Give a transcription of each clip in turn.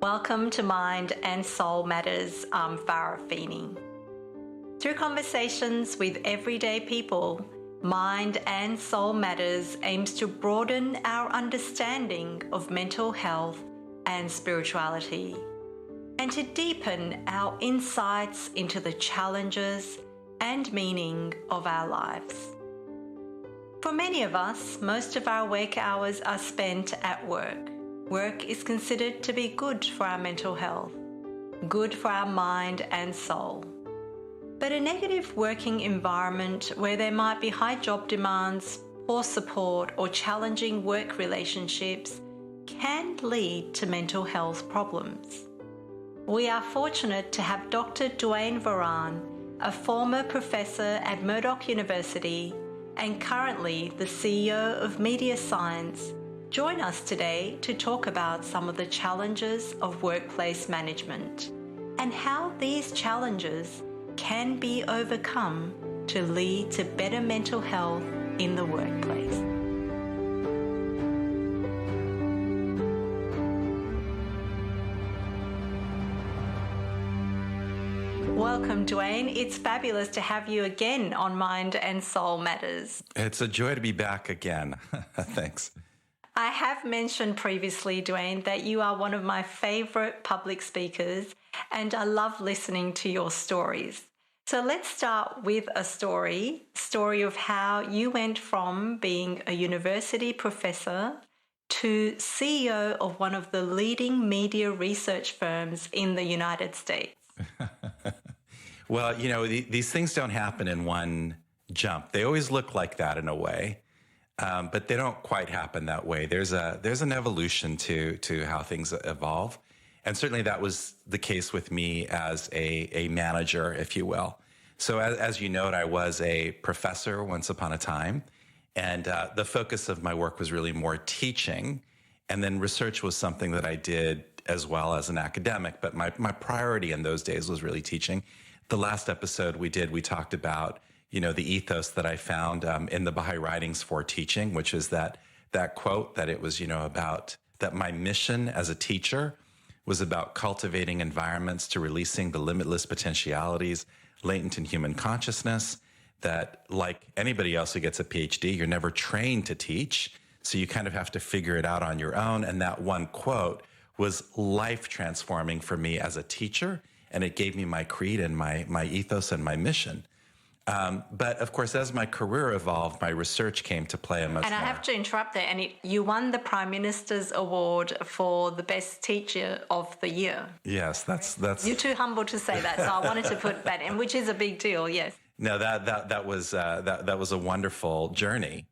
Welcome to Mind and Soul Matters. I'm Farah Feeney. Through conversations with everyday people, Mind and Soul Matters aims to broaden our understanding of mental health and spirituality, and to deepen our insights into the challenges and meaning of our lives. For many of us, most of our work hours are spent at work. Work is considered to be good for our mental health, good for our mind and soul. But a negative working environment where there might be high job demands, poor support, or challenging work relationships can lead to mental health problems. We are fortunate to have Dr. Duane Varan, a former professor at Murdoch University and currently the CEO of MediaScience, join us today to talk about some of the challenges of workplace management and how these challenges can be overcome to lead to better mental health in the workplace. Welcome, Duane. It's fabulous to have you again on Mind and Soul Matters. It's a joy to be back again. Thanks. I have mentioned previously, Duane, that you are one of my favorite public speakers, and I love listening to your stories. So let's start with a story of how you went from being a university professor to CEO of one of the leading media research firms in the United States. Well, these things don't happen in one jump. They always look like that in a way. But they don't quite happen that way. There's an evolution to how things evolve. And certainly that was the case with me as a manager, if you will. So as you note, I was a professor once upon a time. And the focus of my work was really more teaching. And then research was something that I did as well as an academic. But my priority in those days was really teaching. The last episode we talked about the ethos that I found in the Baha'i writings for teaching, which is that quote that it was, about that my mission as a teacher was about cultivating environments to releasing the limitless potentialities latent in human consciousness, that like anybody else who gets a PhD, you're never trained to teach. So you kind of have to figure it out on your own. And that one quote was life transforming for me as a teacher. And it gave me my creed and my ethos and my mission. But of course, as my career evolved, my research came to play a much And I have to interrupt there. And you won the Prime Minister's Award for the Best Teacher of the Year. Yes, that's. You're too humble to say that, so I wanted to put that in, which is a big deal. Yes. No, that was a wonderful journey.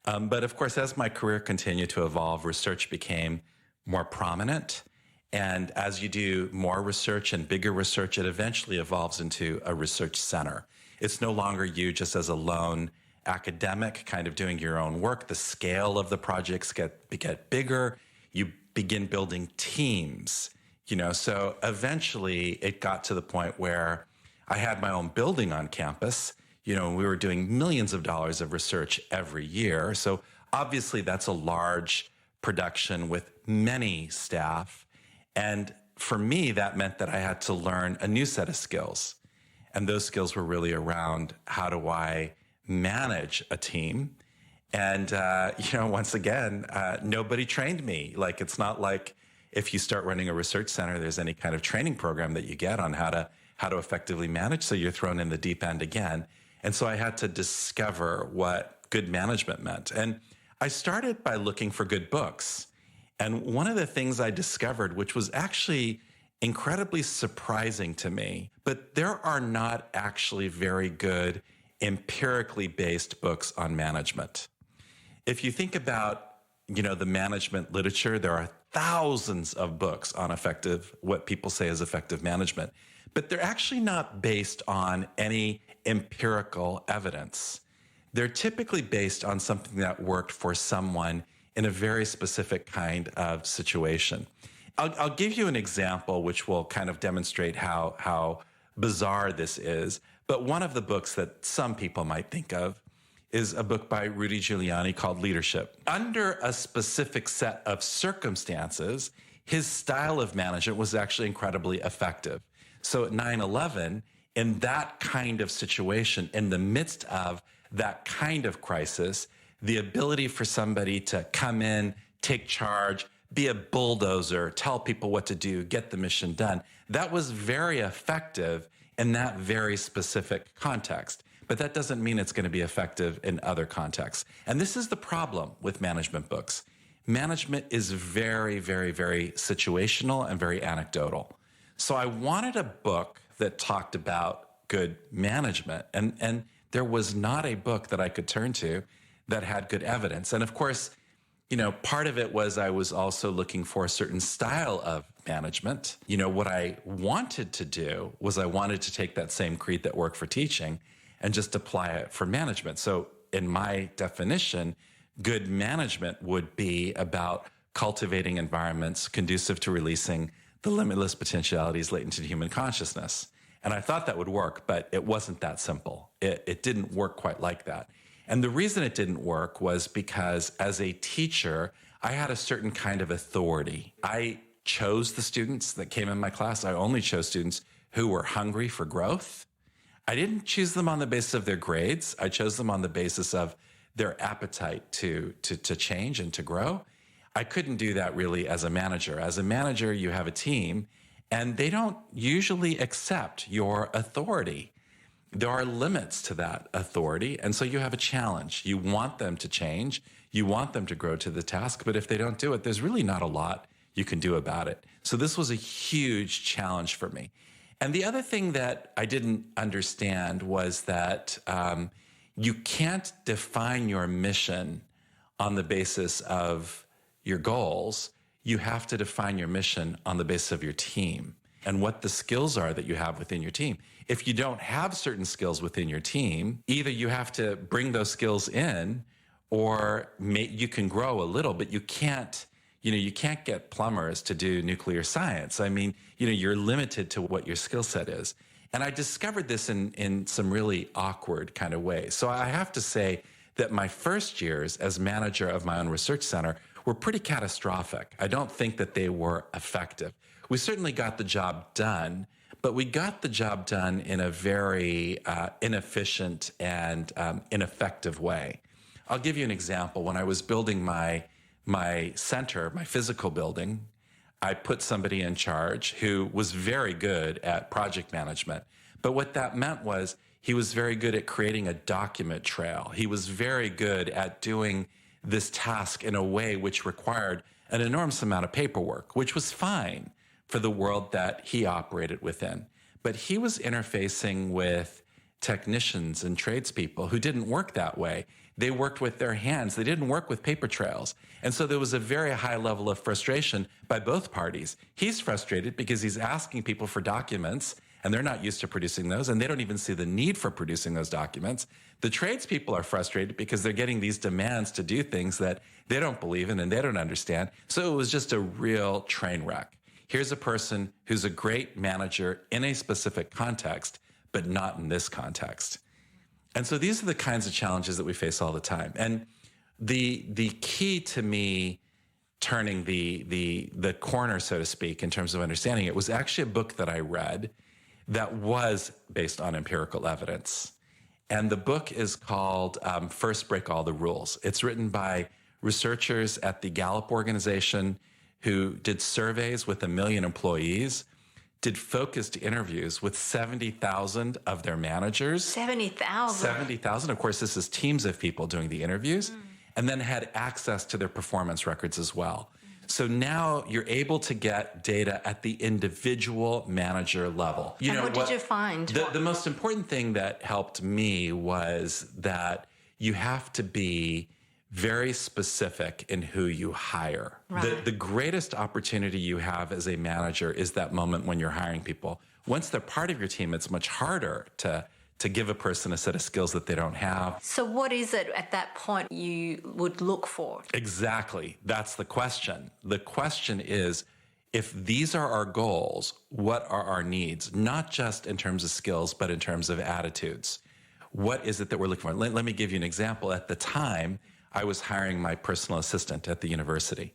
But of course, as my career continued to evolve, research became more prominent. And as you do more research and bigger research, it eventually evolves into a research center. It's no longer you just as a lone academic kind of doing your own work. The scale of the projects get bigger. You begin building teams, So eventually it got to the point where I had my own building on campus, and we were doing millions of dollars of research every year. So obviously that's a large production with many staff. And for me, that meant that I had to learn a new set of skills. And those skills were really around how do I manage a team? And, once again, nobody trained me. Like, it's not like if you start running a research center, there's any kind of training program that you get on how to effectively manage. So you're thrown in the deep end again. And so I had to discover what good management meant. And I started by looking for good books. And one of the things I discovered, which was actually incredibly surprising to me, but there are not actually very good empirically based books on management. If you think about, the management literature, there are thousands of books on what people say is effective management, but they're actually not based on any empirical evidence. They're typically based on something that worked for someone in a very specific kind of situation. I'll give you an example which will kind of demonstrate how bizarre this is. But one of the books that some people might think of is a book by Rudy Giuliani called Leadership. Under a specific set of circumstances, his style of management was actually incredibly effective. So at 9/11, in that kind of situation, in the midst of that kind of crisis, the ability for somebody to come in, take charge, be a bulldozer, tell people what to do, get the mission done, that was very effective in that very specific context. But that doesn't mean it's going to be effective in other contexts. And this is the problem with management books. Management is very, very, very situational and very anecdotal. So I wanted a book that talked about good management. And there was not a book that I could turn to that had good evidence. And of course, part of it was I was also looking for a certain style of management. What I wanted to do was I wanted to take that same creed that worked for teaching and just apply it for management. So in my definition, good management would be about cultivating environments conducive to releasing the limitless potentialities latent in human consciousness. And I thought that would work, but it wasn't that simple. It didn't work quite like that. And the reason it didn't work was because as a teacher, I had a certain kind of authority. I chose the students that came in my class. I only chose students who were hungry for growth. I didn't choose them on the basis of their grades. I chose them on the basis of their appetite to change and to grow. I couldn't do that really as a manager. As a manager, you have a team, and they don't usually accept your authority. There are limits to that authority, and so you have a challenge. You want them to change. You want them to grow to the task, but if they don't do it, there's really not a lot you can do about it. So this was a huge challenge for me. And the other thing that I didn't understand was that you can't define your mission on the basis of your goals. You have to define your mission on the basis of your team and what the skills are that you have within your team. If you don't have certain skills within your team, either you have to bring those skills in or you can grow a little, but you can't get plumbers to do nuclear science. I mean, you're limited to what your skill set is. And I discovered this in some really awkward kind of ways. So I have to say that my first years as manager of my own research center were pretty catastrophic. I don't think that they were effective. We certainly got the job done, but we got the job done in a very inefficient and ineffective way. I'll give you an example. When I was building my center, my physical building, I put somebody in charge who was very good at project management. But what that meant was he was very good at creating a document trail. He was very good at doing this task in a way which required an enormous amount of paperwork, which was fine for the world that he operated within. But he was interfacing with technicians and tradespeople who didn't work that way. They worked with their hands. They didn't work with paper trails. And so there was a very high level of frustration by both parties. He's frustrated because he's asking people for documents, and they're not used to producing those, and they don't even see the need for producing those documents. The tradespeople are frustrated because they're getting these demands to do things that they don't believe in and they don't understand. So it was just a real train wreck. Here's a person who's a great manager in a specific context, but not in this context. And so these are the kinds of challenges that we face all the time. And the key to me turning the corner, so to speak, in terms of understanding it was actually a book that I read that was based on empirical evidence. And the book is called First Break All the Rules. It's written by researchers at the Gallup organization who did surveys with 1 million employees, did focused interviews with 70,000 of their managers. 70,000? 70,000. Of course, this is teams of people doing the interviews, and then had access to their performance records as well. So now you're able to get data at the individual manager level. And what did you find? The most important thing that helped me was that you have to be very specific in who you hire. Right. The greatest opportunity you have as a manager is that moment when you're hiring people. Once they're part of your team, it's much harder to give a person a set of skills that they don't have. So what is it at that point you would look for? Exactly. That's the question. The question is, if these are our goals, what are our needs? Not just in terms of skills, but in terms of attitudes. What is it that we're looking for? Let me give you an example. At the time, I was hiring my personal assistant at the university.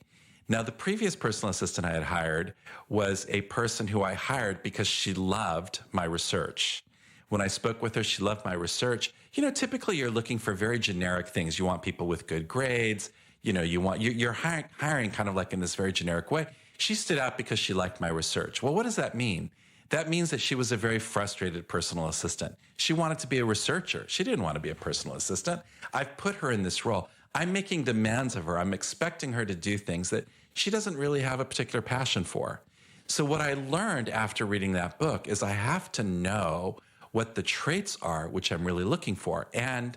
Now, the previous personal assistant I had hired was a person who I hired because she loved my research. When I spoke with her, she loved my research. Typically you're looking for very generic things. You want people with good grades. You're hiring kind of like in this very generic way. She stood out because she liked my research. Well, what does that mean? That means that she was a very frustrated personal assistant. She wanted to be a researcher. She didn't want to be a personal assistant. I've put her in this role. I'm making demands of her. I'm expecting her to do things that she doesn't really have a particular passion for. So what I learned after reading that book is I have to know what the traits are which I'm really looking for. And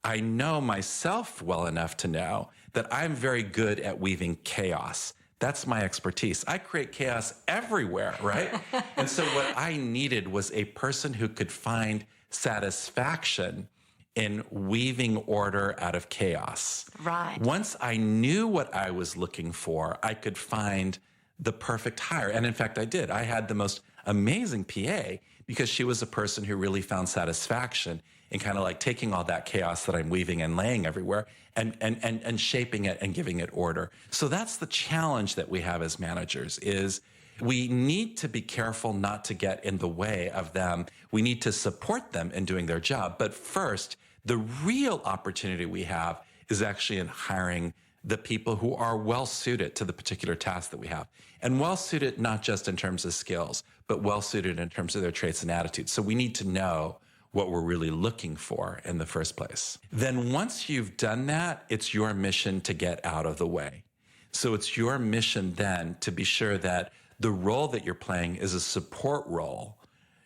I know myself well enough to know that I'm very good at weaving chaos. That's my expertise. I create chaos everywhere, right? And so what I needed was a person who could find satisfaction in weaving order out of chaos. Right. Once I knew what I was looking for, I could find the perfect hire. And in fact, I did. I had the most amazing PA because she was a person who really found satisfaction in kind of like taking all that chaos that I'm weaving and laying everywhere and shaping it and giving it order. So that's the challenge that we have as managers is we need to be careful not to get in the way of them. We need to support them in doing their job. But first, the real opportunity we have is actually in hiring the people who are well suited to the particular task that we have. And well suited not just in terms of skills, but well suited in terms of their traits and attitudes. So we need to know what we're really looking for in the first place. Then once you've done that, it's your mission to get out of the way. So it's your mission then to be sure that the role that you're playing is a support role.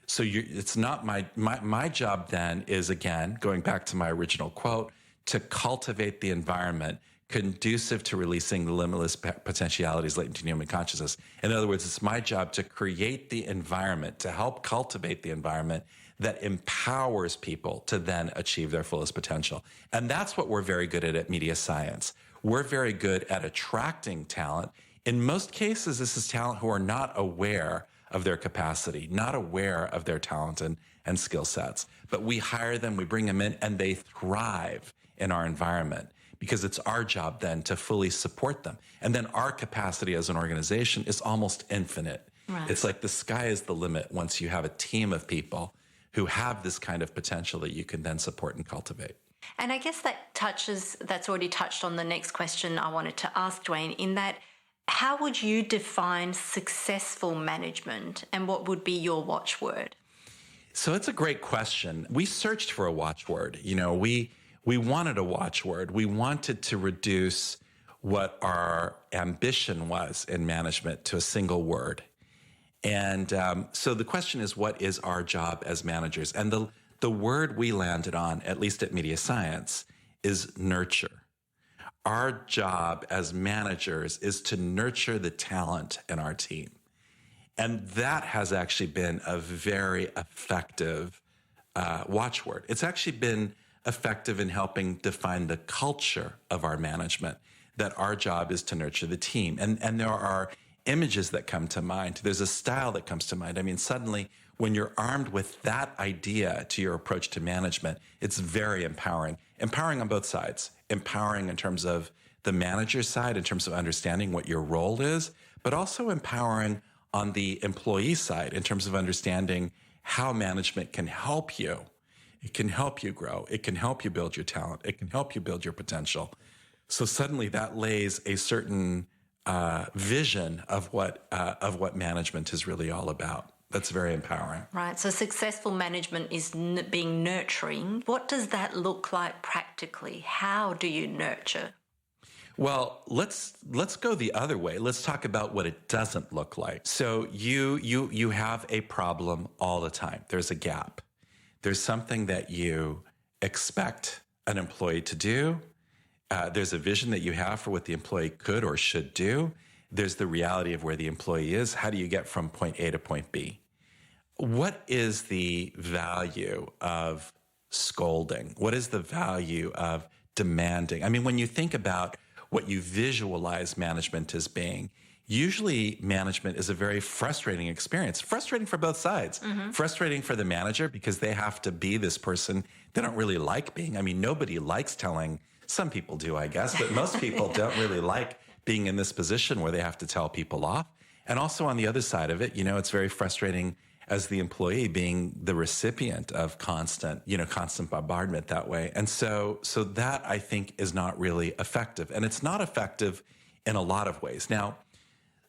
So it's not my job then is, again, going back to my original quote, to cultivate the environment conducive to releasing the limitless potentialities latent in human consciousness. In other words, it's my job to create the environment, to help cultivate the environment that empowers people to then achieve their fullest potential. And that's what we're very good at MediaScience. We're very good at attracting talent. In most cases, this is talent who are not aware of their capacity, not aware of their talent and skill sets. But we hire them, we bring them in, and they thrive in our environment because it's our job then to fully support them. And then our capacity as an organization is almost infinite. Right. It's like the sky is the limit once you have a team of people who have this kind of potential that you can then support and cultivate. And I guess that's already touched on the next question I wanted to ask, Duane, in that how would you define successful management and what would be your watchword? So it's a great question. We searched for a watchword. We wanted a watchword. We wanted to reduce what our ambition was in management to a single word. And so the question is, what is our job as managers? And the word we landed on, at least at MediaScience, is nurture. Our job as managers is to nurture the talent in our team. And that has actually been a very effective watchword. It's actually been effective in helping define the culture of our management, that our job is to nurture the team. And there are images that come to mind. There's a style that comes to mind. I mean, suddenly, when you're armed with that idea to your approach to management, it's very empowering. Empowering on both sides. Empowering in terms of the manager's side, in terms of understanding what your role is, but also empowering on the employee side in terms of understanding how management can help you. It can help you grow. It can help you build your talent. It can help you build your potential. So suddenly that lays a certain vision of what management is really all about. That's very empowering. Right. So successful management is being nurturing. What does that look like practically? How do you nurture? Well, let's go the other way. Let's talk about what it doesn't look like. So you have a problem all the time. There's a gap. There's something that you expect an employee to do. There's a vision that you have for what the employee could or should do. There's the reality of where the employee is. How do you get from point A to point B? What is the value of scolding? What is the value of demanding? I mean, when you think about what you visualize management as being, usually management is a very frustrating experience. Frustrating for both sides. Mm-hmm. Frustrating for the manager because they have to be this person they don't really like being. I mean, nobody likes telling, some people do, I guess, but most people don't really like being in this position where they have to tell people off. And also on the other side of it, it's very frustrating as the employee being the recipient of constant bombardment that way. And so that I think is not really effective. And it's not effective in a lot of ways. Now,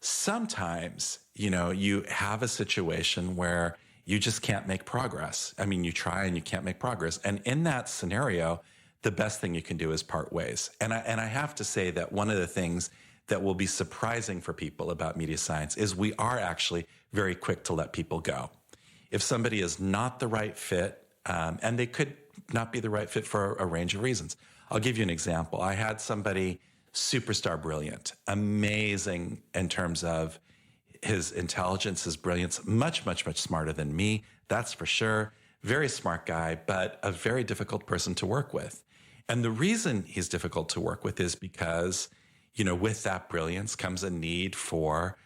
sometimes, you have a situation where you just can't make progress. I mean, you try and you can't make progress. And in that scenario, the best thing you can do is part ways. And I have to say that one of the things that will be surprising for people about MediaScience is we are actually very quick to let people go. If somebody is not the right fit, and they could not be the right fit for a range of reasons. I'll give you an example. I had somebody superstar brilliant, amazing in terms of his intelligence, his brilliance, much, much, much smarter than me. That's for sure. Very smart guy, but a very difficult person to work with. And the reason he's difficult to work with is because, with that brilliance comes a need for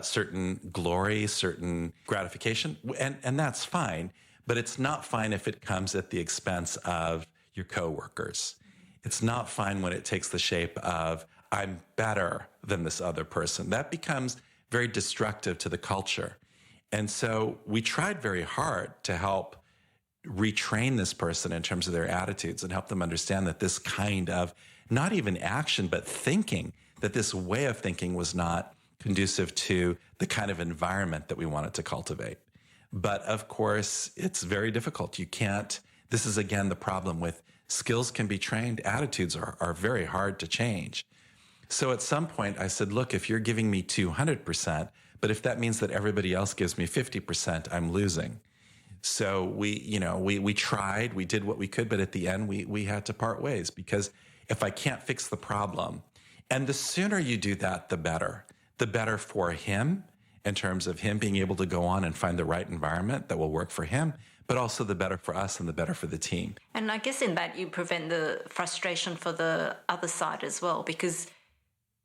certain glory, certain gratification, and that's fine. But it's not fine if it comes at the expense of your coworkers. It's not fine when it takes the shape of, I'm better than this other person. That becomes very destructive to the culture. And so we tried very hard to help retrain this person in terms of their attitudes and help them understand that this kind of, not even action, but thinking, that this way of thinking was not conducive to the kind of environment that we wanted to cultivate. But of course, it's very difficult. You can't, this is again the problem with skills can be trained, attitudes are very hard to change. So at some point I said, look, if you're giving me 200%, but if that means that everybody else gives me 50%, I'm losing. So we tried, we did what we could, but at the end we had to part ways, because if I can't fix the problem, and the sooner you do that, the better for him in terms of him being able to go on and find the right environment that will work for him, but also the better for us and the better for the team. And I guess in that you prevent the frustration for the other side as well, because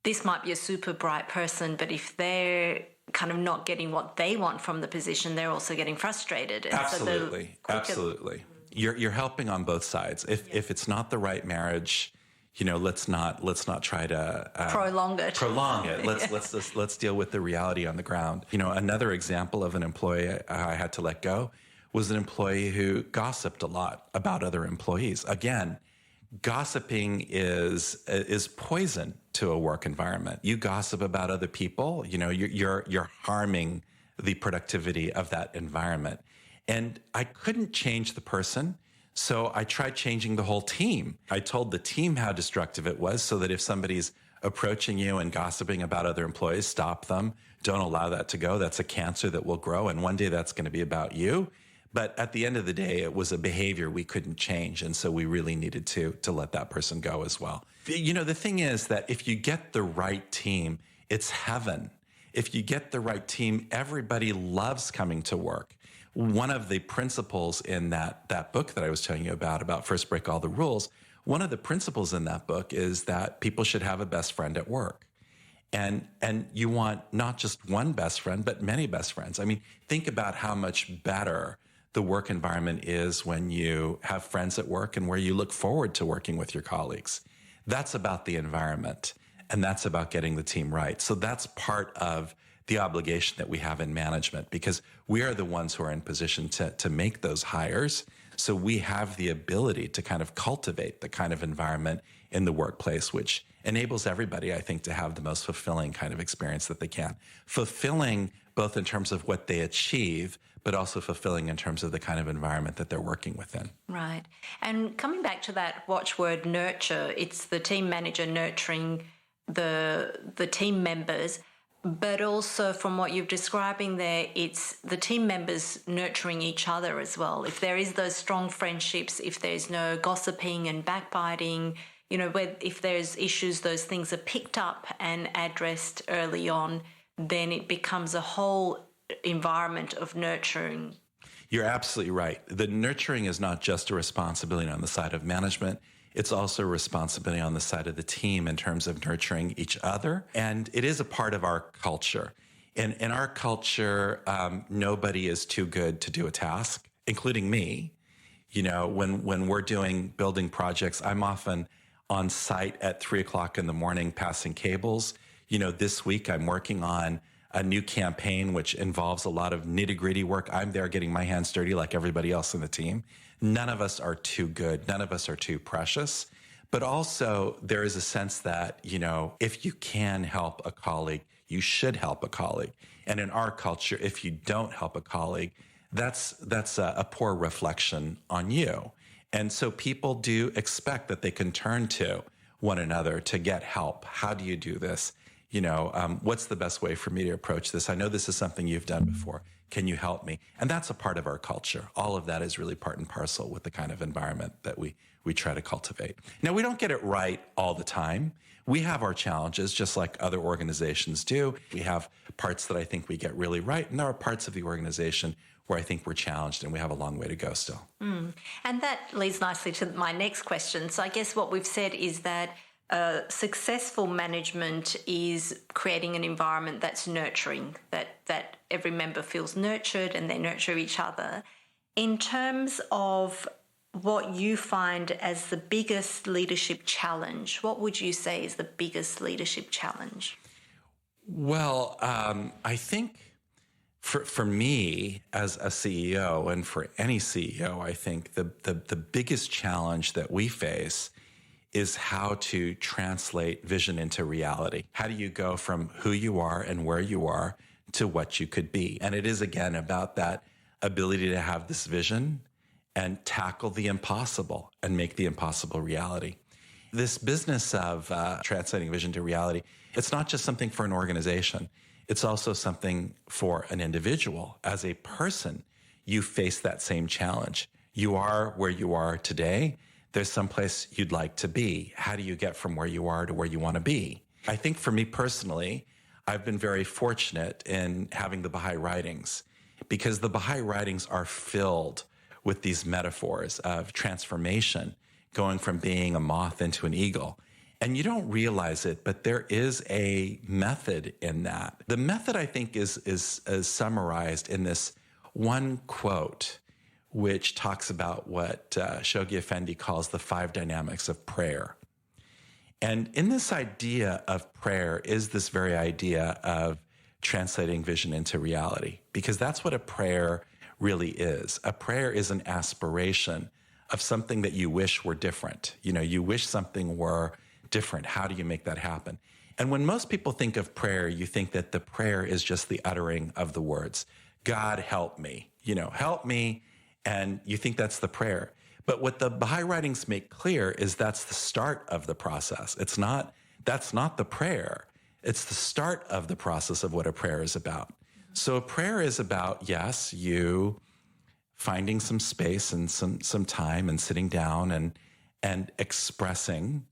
this might be a super bright person, but if they're kind of not getting what they want from the position, they're also getting frustrated. And absolutely, absolutely. You're helping on both sides. If it's not the right marriage, let's not try to prolong it. Let's deal with the reality on the ground. Another example of an employee I had to let go was an employee who gossiped a lot about other employees. Again, gossiping is poison to a work environment. You gossip about other people, you're harming the productivity of that environment. And I couldn't change the person, so I tried changing the whole team. I told the team how destructive it was, so that if somebody's approaching you and gossiping about other employees, stop them. Don't allow that to go. That's a cancer that will grow, and one day that's going to be about you. But at the end of the day, it was a behavior we couldn't change. And so we really needed to let that person go as well. The thing is that if you get the right team, it's heaven. If you get the right team, everybody loves coming to work. One of the principles in that book that I was telling you about First Break All the Rules, one of the principles in that book is that people should have a best friend at work. And you want not just one best friend, but many best friends. I mean, think about how much better the work environment is when you have friends at work and where you look forward to working with your colleagues. That's about the environment, and that's about getting the team right. So that's part of the obligation that we have in management, because we are the ones who are in position to make those hires. So we have the ability to kind of cultivate the kind of environment in the workplace, which enables everybody, I think, to have the most fulfilling kind of experience that they can. Fulfilling both in terms of what they achieve, but also fulfilling in terms of the kind of environment that they're working within. Right. And coming back to that watchword nurture, it's the team manager nurturing the team members, but also from what you're describing there, it's the team members nurturing each other as well. If there is those strong friendships, if there's no gossiping and backbiting, if there's issues, those things are picked up and addressed early on, then it becomes a whole environment of nurturing. You're absolutely right. The nurturing is not just a responsibility on the side of management. It's also a responsibility on the side of the team in terms of nurturing each other. And it is a part of our culture. In our culture, nobody is too good to do a task, including me. When we're building projects, I'm often on site at 3:00 in the morning passing cables. This week I'm working on a new campaign which involves a lot of nitty-gritty work. I'm there getting my hands dirty like everybody else in the team. None of us are too good. None of us are too precious. But also there is a sense that, if you can help a colleague, you should help a colleague. And in our culture, if you don't help a colleague, that's a poor reflection on you. And so people do expect that they can turn to one another to get help. How do you do this? What's the best way for me to approach this? I know this is something you've done before. Can you help me? And that's a part of our culture. All of that is really part and parcel with the kind of environment that we try to cultivate. Now, we don't get it right all the time. We have our challenges, just like other organizations do. We have parts that I think we get really right, and there are parts of the organization where I think we're challenged and we have a long way to go still. And that leads nicely to my next question. So I guess what we've said is that successful management is creating an environment that's nurturing, that every member feels nurtured and they nurture each other. In terms of what you find as the biggest leadership challenge, what would you say is the biggest leadership challenge? Well, I think for me as a CEO, and for any CEO, I think the biggest challenge that we face is how to translate vision into reality. How do you go from who you are and where you are to what you could be? And it is, again, about that ability to have this vision and tackle the impossible and make the impossible reality. This business of translating vision to reality, it's not just something for an organization. It's also something for an individual. As a person, you face that same challenge. You are where you are today. There's someplace you'd like to be. How do you get from where you are to where you want to be? I think for me personally, I've been very fortunate in having the Baha'i writings, because the Baha'i writings are filled with these metaphors of transformation, going from being a moth into an eagle. And you don't realize it, but there is a method in that. The method, I think, is summarized in this one quote, which talks about what Shoghi Effendi calls the 5 dynamics of prayer. And in this idea of prayer is this very idea of translating vision into reality, because that's what a prayer really is. A prayer is an aspiration of something that you wish were different. You wish something were different. How do you make that happen? And when most people think of prayer, you think that the prayer is just the uttering of the words, God help me, help me. And you think that's the prayer. But what the Baha'i writings make clear is that's the start of the process. That's not the prayer. It's the start of the process of what a prayer is about. So a prayer is about, yes, you finding some space and some time and sitting down and expressing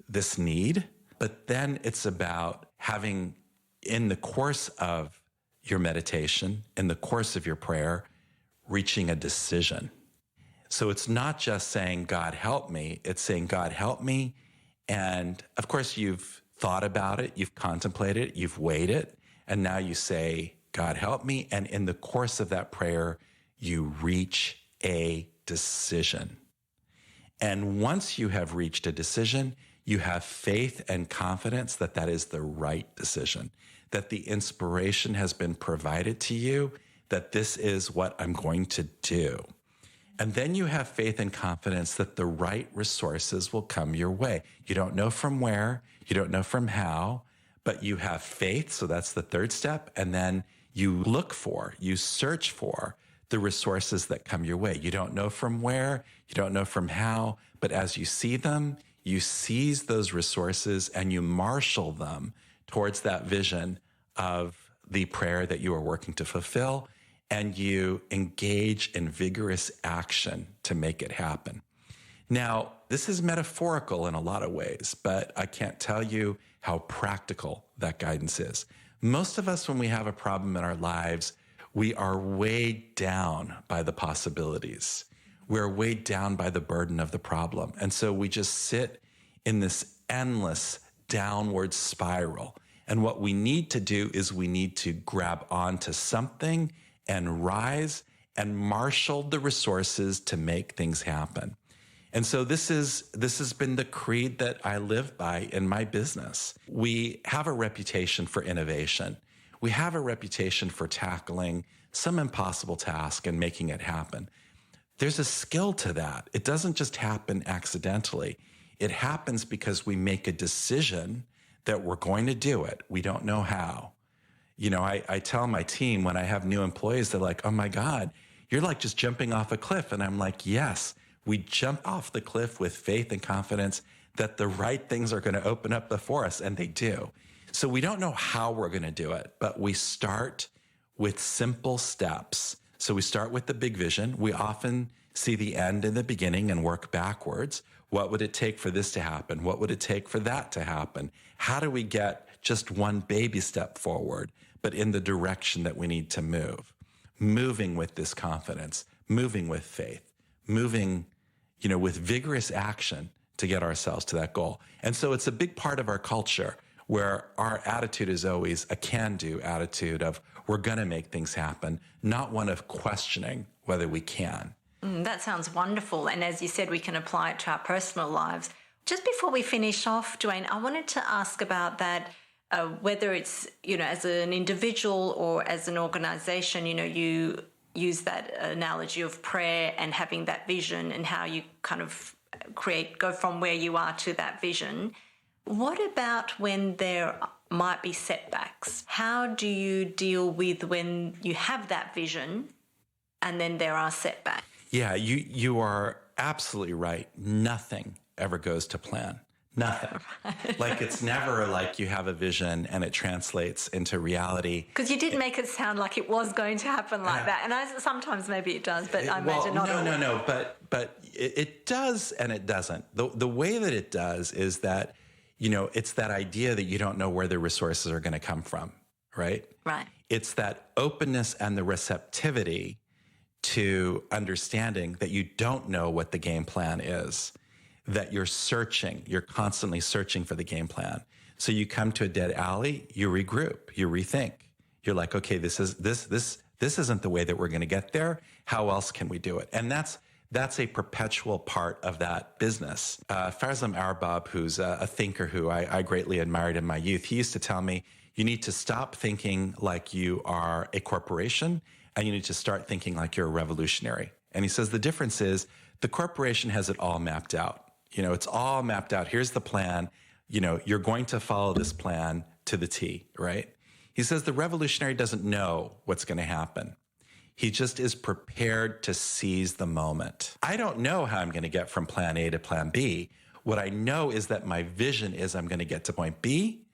this need. But then it's about having, in the course of your meditation, in the course of your prayer, reaching a decision. So it's not just saying, God help me. It's saying, God help me. And of course, you've thought about it, you've contemplated it, you've weighed it, and now you say, God help me. And in the course of that prayer, you reach a decision. And once you have reached a decision, you have faith and confidence that that is the right decision, that the inspiration has been provided to you, that this is what I'm going to do. And then you have faith and confidence that the right resources will come your way. You don't know from where, you don't know from how, but you have faith. So that's the third step. And then you you search for the resources that come your way. You don't know from where, you don't know from how, but as you see them, you seize those resources and you marshal them towards that vision of the prayer that you are working to fulfill, and you engage in vigorous action to make it happen. Now, this is metaphorical in a lot of ways, but I can't tell you how practical that guidance is. Most of us, when we have a problem in our lives, we are weighed down by the possibilities. We're weighed down by the burden of the problem. And so we just sit in this endless downward spiral. And what we need to do is we need to grab onto something and rise and marshal the resources to make things happen. And so this has been the creed that I live by in my business. We have a reputation for innovation. We have a reputation for tackling some impossible task and making it happen. There's a skill to that. It doesn't just happen accidentally. It happens because we make a decision that we're going to do it. We don't know how. You know, I tell my team when I have new employees, they're like, oh my God, you're like just jumping off a cliff. And I'm like, yes, we jump off the cliff with faith and confidence that the right things are going to open up before us, and they do. So we don't know how we're going to do it, but we start with simple steps. So we start with the big vision. We often see the end in the beginning and work backwards. What would it take for this to happen? What would it take for that to happen? How do we get just one baby step forward, but in the direction that we need to move? Moving with this confidence, moving with faith, moving, with vigorous action to get ourselves to that goal. And so it's a big part of our culture where our attitude is always a can-do attitude of we're going to make things happen, not one of questioning whether we can. That sounds wonderful. And as you said, we can apply it to our personal lives. Just before we finish off, Duane, I wanted to ask about that, whether it's, as an individual or as an organization, you use that analogy of prayer and having that vision and how you kind of go from where you are to that vision. What about when there might be setbacks? How do you deal with when you have that vision and then there are setbacks? Yeah, you are absolutely right. Nothing ever goes to plan. Nothing. Like it's never like you have a vision and it translates into reality. Because you did make it sound like it was going to happen like that. And sometimes maybe it does, but I imagine not. No. But it does and it doesn't. The way that it does is that, it's that idea that you don't know where the resources are going to come from, right? Right. It's that openness and the receptivity to understanding that you don't know what the game plan is, that you're constantly searching for the game plan. So you come to a dead alley, you regroup, you rethink. You're like, okay, this isn't the way that we're going to get there. How else can we do it? And that's a perpetual part of that business. Farzam Arbab, who's a thinker who I greatly admired in my youth, he used to tell me, you need to stop thinking like you are a corporation and you need to start thinking like you're a revolutionary. And he says the difference is the corporation has it all mapped out. It's all mapped out. Here's the plan. You're going to follow this plan to the T, right? He says the revolutionary doesn't know what's going to happen. He just is prepared to seize the moment. I don't know how I'm going to get from plan A to plan B. What I know is that my vision is I'm going to get to point B,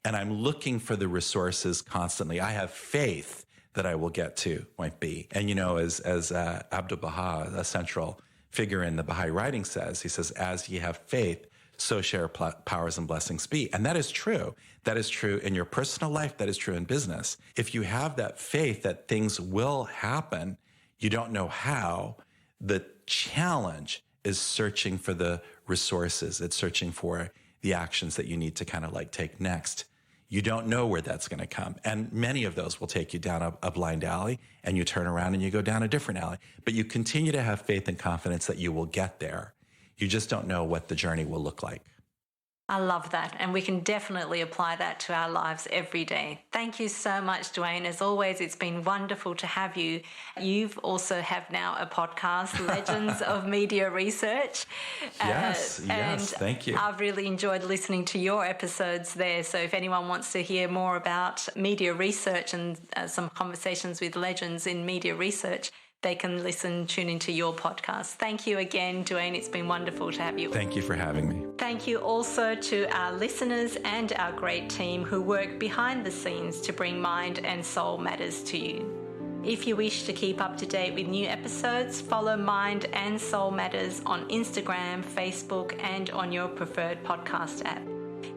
and I'm looking for the resources constantly. I have faith that I will get to point B. And as Abdul Baha, a central figure in the Baha'i writing says, he says, as ye have faith, so shall your powers and blessings be. And that is true. That is true in your personal life. That is true in business. If you have that faith that things will happen, you don't know how, the challenge is searching for the resources. It's searching for the actions that you need to kind of like take next. You don't know where that's going to come. And many of those will take you down a blind alley, and you turn around and you go down a different alley. But you continue to have faith and confidence that you will get there. You just don't know what the journey will look like. I love that. And we can definitely apply that to our lives every day. Thank you so much, Duane. As always, it's been wonderful to have you. You've also have now a podcast, Legends of Media Research. Yes, thank you. I've really enjoyed listening to your episodes there. So if anyone wants to hear more about media research and some conversations with legends in media research, they can tune into your podcast. Thank you again, Duane. It's been wonderful to have you. Thank you for having me. Thank you also to our listeners and our great team who work behind the scenes to bring Mind and Soul Matters to you. If you wish to keep up to date with new episodes, follow Mind and Soul Matters on Instagram, Facebook, and on your preferred podcast app.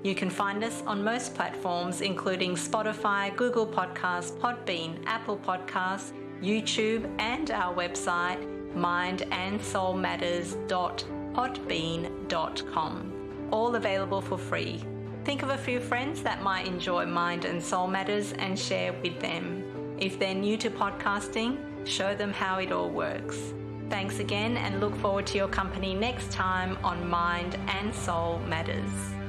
You can find us on most platforms, including Spotify, Google Podcasts, Podbean, Apple Podcasts, YouTube, and our website, mindandsoulmatters.podbean.com. All available for free. Think of a few friends that might enjoy Mind and Soul Matters and share with them. If they're new to podcasting, show them how it all works. Thanks again, and look forward to your company next time on Mind and Soul Matters.